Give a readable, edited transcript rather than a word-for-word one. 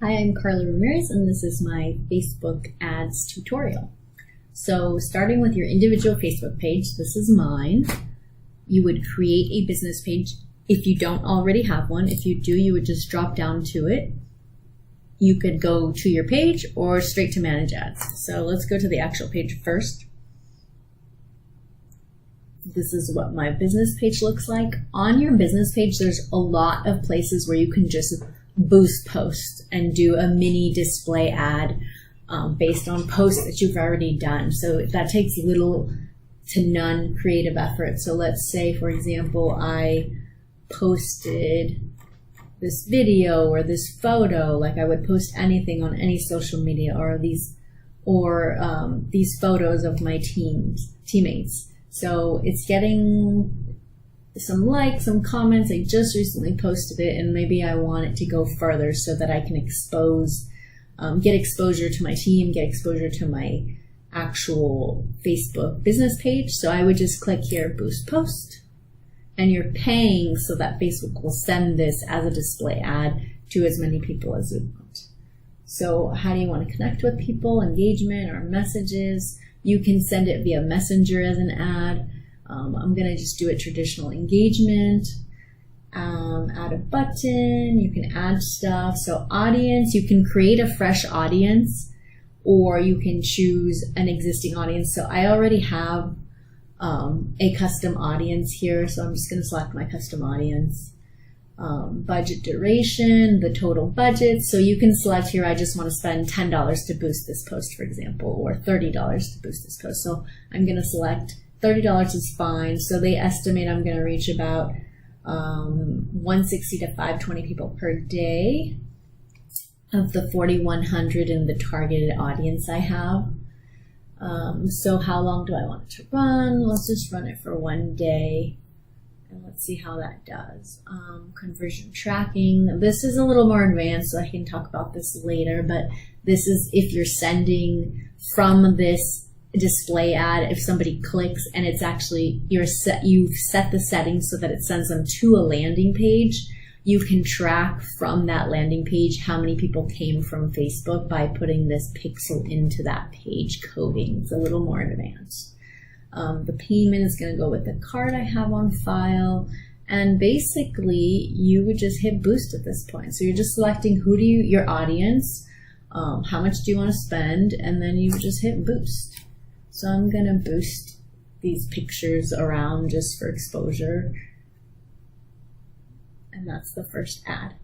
Hi, I'm Carla Ramirez, and this is my Facebook ads tutorial. So starting with your individual Facebook page, this is mine. You would create a business page if you don't already have one. If you do, you would just drop down to it. You could go to your page or straight to manage ads. So let's go to the actual page first. This is what my business page looks like. On your business page, there's a lot of places where you can just boost posts and do a mini display ad based on posts that you've already done. So that takes little to none creative effort. So let's say, for example, I posted this video or this photo, like I would post anything on any social media, or these photos of my teammates. So it's getting some likes, some comments. I just recently posted it, and maybe I want it to go further so that I can get exposure to my team, get exposure to my actual Facebook business page. So I would just click here, boost post, and you're paying so that Facebook will send this as a display ad to as many people as you want. So how do you want to connect with people? Engagement or messages? You can send it via Messenger as an ad. I'm going to just do a traditional engagement. Add a button. You can add stuff. So audience, you can create a fresh audience, or you can choose an existing audience. So I already have a custom audience here, so I'm just going to select my custom audience. Budget duration, the total budget. So you can select here, I just want to spend $10 to boost this post, for example, or $30 to boost this post. So I'm going to select $30 is fine. So they estimate I'm going to reach about 160 to 520 people per day of the 4,100 in the targeted audience I have. So how long do I want it to run? Let's just run it for 1 day. And let's see how that does. Conversion tracking. This is a little more advanced, so I can talk about this later, but this is if you're sending from this display ad, if somebody clicks and it's actually, you've set the settings so that it sends them to a landing page, you can track from that landing page how many people came from Facebook by putting this pixel into that page coding. It's a little more advanced. The payment is going to go with the card I have on file. And basically, you would just hit boost at this point. So you're just selecting your audience, how much do you want to spend, and then you just hit boost. So I'm going to boost these pictures around just for exposure. And that's the first ad.